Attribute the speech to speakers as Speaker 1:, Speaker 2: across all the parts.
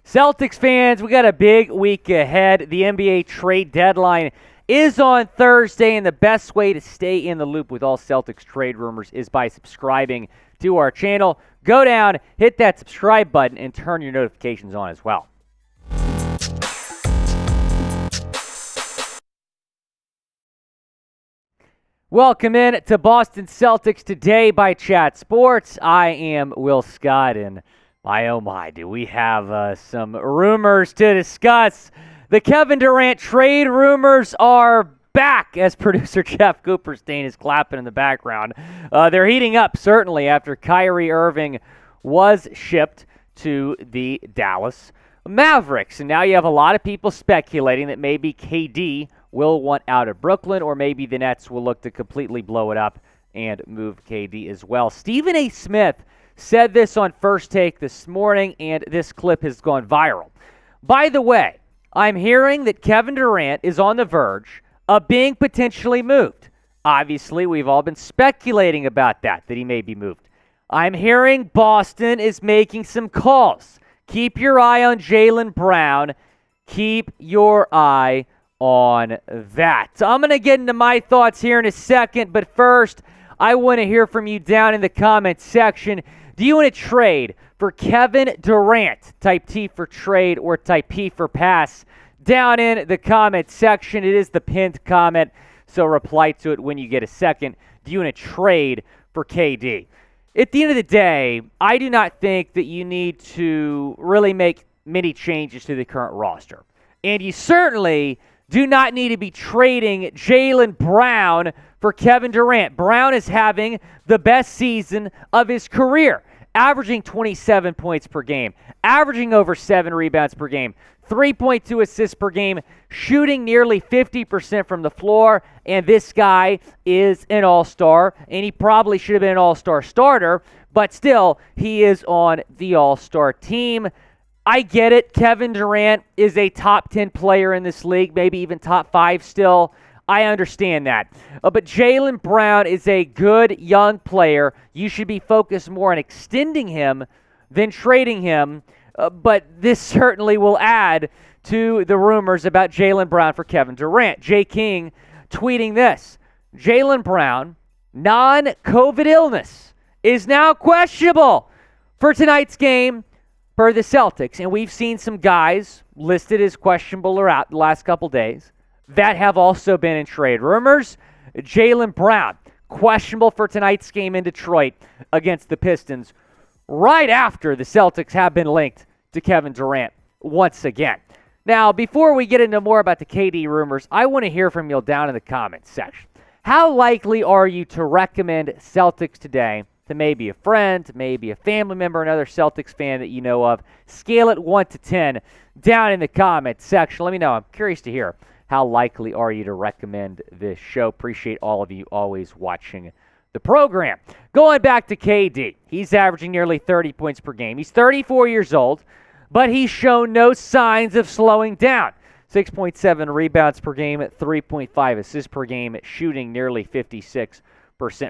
Speaker 1: Celtics fans, we got a big week ahead. The NBA trade deadline is on Thursday, and the best way to stay in the loop with all Celtics trade rumors is by subscribing to our channel. Go down, hit that subscribe button, and turn your notifications on as well. Welcome in to Boston Celtics Today by Chat Sports. I am Will Scott, and oh my, do we have some rumors to discuss. The Kevin Durant trade rumors are back, as producer Jeff Cooperstein is clapping in the background. They're heating up, certainly, after Kyrie Irving was shipped to the Dallas Mavericks. And now you have a lot of people speculating that maybe KD will want out of Brooklyn, or maybe the Nets will look to completely blow it up and move KD as well. Stephen A. Smith said this on First Take this morning, and this clip has gone viral. By the way, I'm hearing that Kevin Durant is on the verge of being potentially moved. Obviously, we've all been speculating about that he may be moved. I'm hearing Boston is making some calls. Keep your eye on Jaylen Brown. Keep your eye on that. So I'm going to get into my thoughts here in a second, but first, I want to hear from you down in the comments section. Do you want to trade for Kevin Durant? Type T for trade or type P for pass down in the comment section. It is the pinned comment, so reply to it when you get a second. Do you want to trade for KD? At the end of the day, I do not think that you need to really make many changes to the current roster. And you certainly do not need to be trading Jaylen Brown for Kevin Durant. Brown is having the best season of his career, averaging 27 points per game, averaging over 7 rebounds per game, 3.2 assists per game, shooting nearly 50% from the floor, and this guy is an all-star, and he probably should have been an all-star starter, but still, he is on the all-star team. I get it. Kevin Durant is a top 10 player in this league, maybe even top 5 still. I understand that. But Jaylen Brown is a good young player. You should be focused more on extending him than trading him. But this certainly will add to the rumors about Jaylen Brown for Kevin Durant. Jay King tweeting this: Jaylen Brown, non-COVID illness, is now questionable for tonight's game for the Celtics. And we've seen some guys listed as questionable or out the last couple days that have also been in trade rumors. Jaylen Brown, questionable for tonight's game in Detroit against the Pistons, right after the Celtics have been linked to Kevin Durant once again. Now, before we get into more about the KD rumors, I want to hear from you down in the comments section. How likely are you to recommend Celtics Today to maybe a friend, maybe a family member, another Celtics fan that you know of? Scale it 1 to 10 down in the comments section. Let me know. I'm curious to hear. How likely are you to recommend this show? Appreciate all of you always watching the program. Going back to KD, he's averaging nearly 30 points per game. He's 34 years old, but he's shown no signs of slowing down. 6.7 rebounds per game at 3.5 assists per game at shooting nearly 56%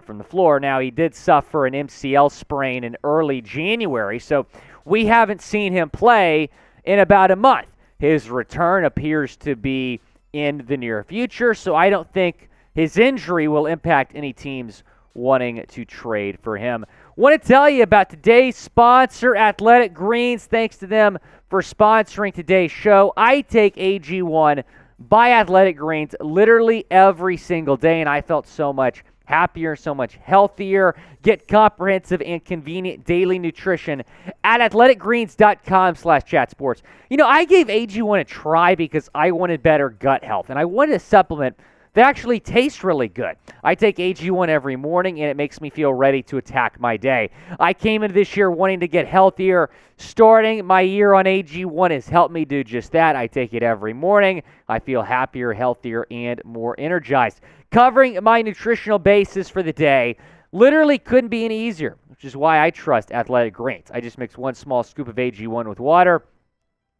Speaker 1: from the floor. Now, he did suffer an MCL sprain in early January, so we haven't seen him play in about a month. His return appears to be in the near future, so I don't think his injury will impact any teams wanting to trade for him. Want to tell you about today's sponsor, Athletic Greens. Thanks to them for sponsoring today's show. I take AG1 by Athletic Greens literally every single day, and I felt so much happier, so much healthier. Get comprehensive and convenient daily nutrition at athleticgreens.com/chatsports. You know, I gave AG1 a try because I wanted better gut health, and I wanted a supplement that actually tastes really good. I take AG1 every morning, and it makes me feel ready to attack my day. I came into this year wanting to get healthier. Starting my year on AG1 has helped me do just that. I take it every morning. I feel happier, healthier, and more energized. Covering my nutritional basis for the day literally couldn't be any easier, which is why I trust Athletic Greens. I just mix 1 small scoop of AG1 with water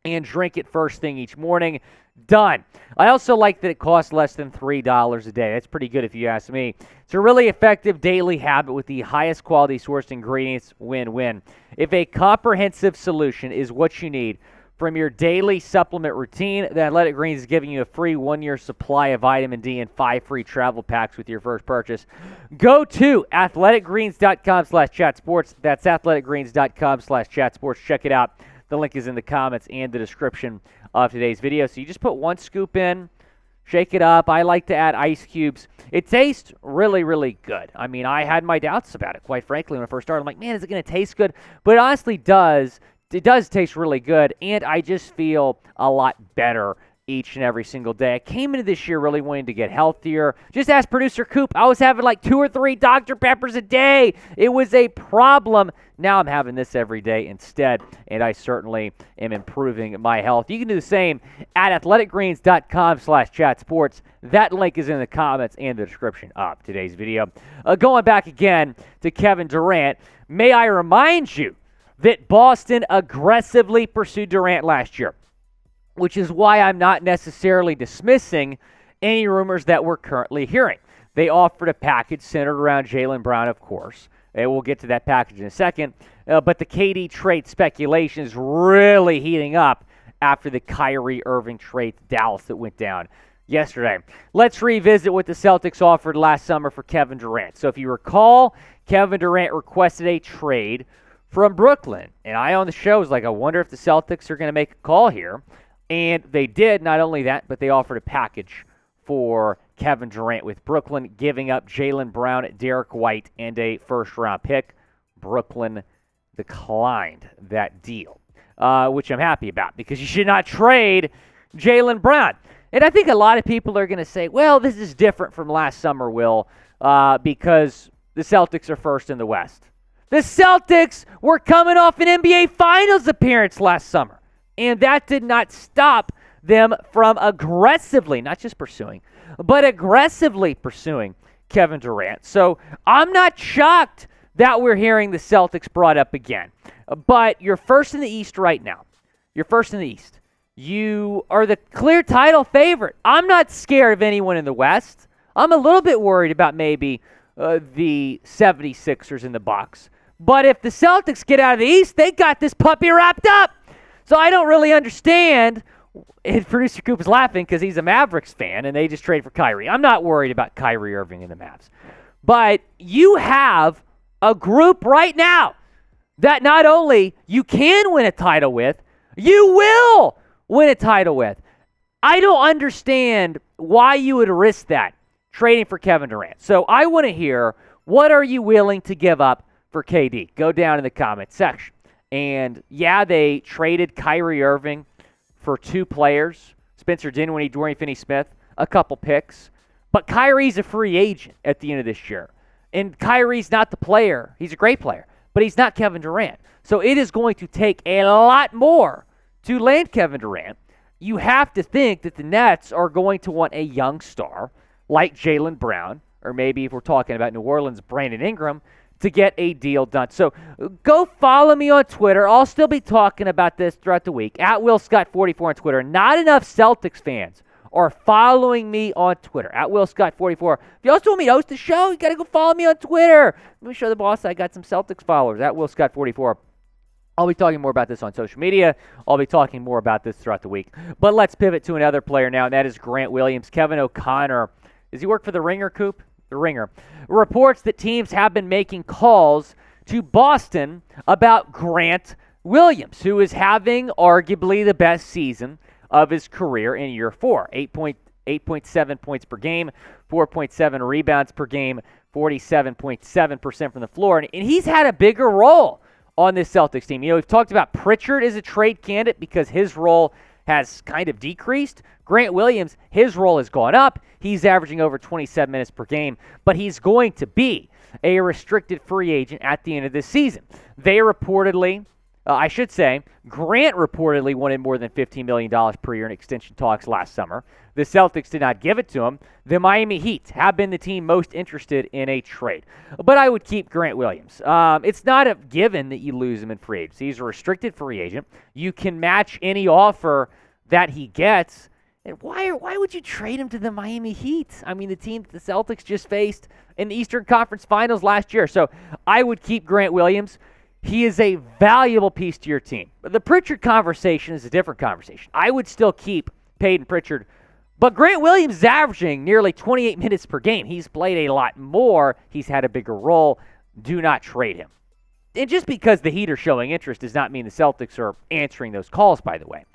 Speaker 1: and drink it first thing each morning. Done. I also like that it costs less than $3 a day. That's pretty good if you ask me. It's a really effective daily habit with the highest quality sourced ingredients. Win-win. If a comprehensive solution is what you need from your daily supplement routine. The Athletic Greens is giving you a free 1-year supply of vitamin D and 5 free travel packs with your first purchase. Go to athleticgreens.com/chatsports. That's athleticgreens.com/chatsports. Check it out. The link is in the comments and the description of today's video. So you just put 1 scoop in, shake it up. I like to add ice cubes. It tastes really, really good. I mean, I had my doubts about it, quite frankly, when I first started. I'm like, man, is it going to taste good? But it honestly does. It does taste really good, and I just feel a lot better each and every single day. I came into this year really wanting to get healthier. Just ask producer Coop. I was having like 2 or 3 Dr. Peppers a day. It was a problem. Now I'm having this every day instead, and I certainly am improving my health. You can do the same at athleticgreens.com/chatsports. That link is in the comments and the description of today's video. Going back again to Kevin Durant, may I remind you that Boston aggressively pursued Durant last year, which is why I'm not necessarily dismissing any rumors that we're currently hearing. They offered a package centered around Jaylen Brown, of course. And we'll get to that package in a second. But the KD trade speculation is really heating up after the Kyrie Irving trade to Dallas that went down yesterday. Let's revisit what the Celtics offered last summer for Kevin Durant. So if you recall, Kevin Durant requested a trade from Brooklyn. And I on the show was like, I wonder if the Celtics are going to make a call here. And they did. Not only that, but they offered a package for Kevin Durant with Brooklyn, giving up Jaylen Brown, Derek White, and a first-round pick. Brooklyn declined that deal, which I'm happy about because you should not trade Jaylen Brown. And I think a lot of people are going to say, well, this is different from last summer, Will, because the Celtics are first in the West. The Celtics were coming off an NBA Finals appearance last summer, and that did not stop them from aggressively, not just pursuing, but aggressively pursuing Kevin Durant. So I'm not shocked that we're hearing the Celtics brought up again. But you're first in the East right now. You're first in the East. You are the clear title favorite. I'm not scared of anyone in the West. I'm a little bit worried about maybe the 76ers in the Bucks. But if the Celtics get out of the East, they got this puppy wrapped up. So I don't really understand. And producer Coop is laughing because he's a Mavericks fan and they just traded for Kyrie. I'm not worried about Kyrie Irving and the Mavs. But you have a group right now that not only you can win a title with, you will win a title with. I don't understand why you would risk that, trading for Kevin Durant. So I want to hear, what are you willing to give up for KD? Go down in the comments section. And yeah, they traded Kyrie Irving for 2 players, Spencer Dinwiddie, Dorian Finney-Smith, a couple picks. But Kyrie's a free agent at the end of this year. And Kyrie's not the player. He's a great player, but he's not Kevin Durant. So it is going to take a lot more to land Kevin Durant. You have to think that the Nets are going to want a young star like Jaylen Brown, or maybe if we're talking about New Orleans, Brandon Ingram, to get a deal done. So go follow me on Twitter. I'll still be talking about this throughout the week. At WillScott44 on Twitter. Not enough Celtics fans are following me on Twitter. At WillScott44. If you also want me to host the show, you got to go follow me on Twitter. Let me show the boss I got some Celtics followers. At WillScott44. I'll be talking more about this on social media. I'll be talking more about this throughout the week. But let's pivot to another player now, and that is Grant Williams. Kevin O'Connor. Does he work for the Ringer, Coop? The Ringer reports that teams have been making calls to Boston about Grant Williams, who is having arguably the best season of his career in year 4. 8.7 points per game, 4.7 rebounds per game, 47.7% from the floor. And he's had a bigger role on this Celtics team. You know, we've talked about Pritchard as a trade candidate because his role has kind of decreased. Grant Williams, his role has gone up. He's averaging over 27 minutes per game, but he's going to be a restricted free agent at the end of this season. They reportedly, Grant reportedly wanted more than $15 million per year in extension talks last summer. The Celtics did not give it to him. The Miami Heat have been the team most interested in a trade. But I would keep Grant Williams. It's not a given that you lose him in free agency. He's a restricted free agent. You can match any offer that he gets. And why would you trade him to the Miami Heat? I mean, the team that the Celtics just faced in the Eastern Conference Finals last year. So I would keep Grant Williams. he is a valuable piece to your team. But the Pritchard conversation is a different conversation. I would still keep Peyton Pritchard, but Grant Williams is averaging nearly 28 minutes per game. He's played a lot more. He's had a bigger role. Do not trade him. And just because the Heat are showing interest does not mean the Celtics are answering those calls, by the way.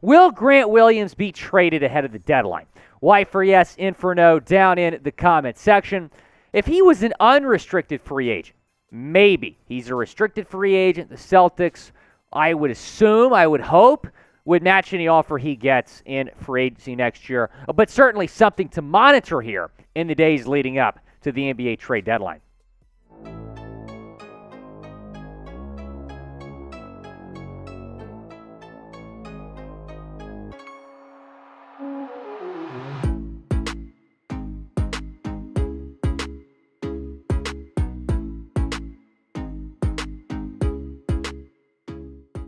Speaker 1: Will Grant Williams be traded ahead of the deadline? Y for yes, in for no, down in the comment section. If he was an unrestricted free agent, maybe. He's a restricted free agent. The Celtics, I would assume, I would hope, would match any offer he gets in free agency next year. But certainly something to monitor here in the days leading up to the NBA trade deadline.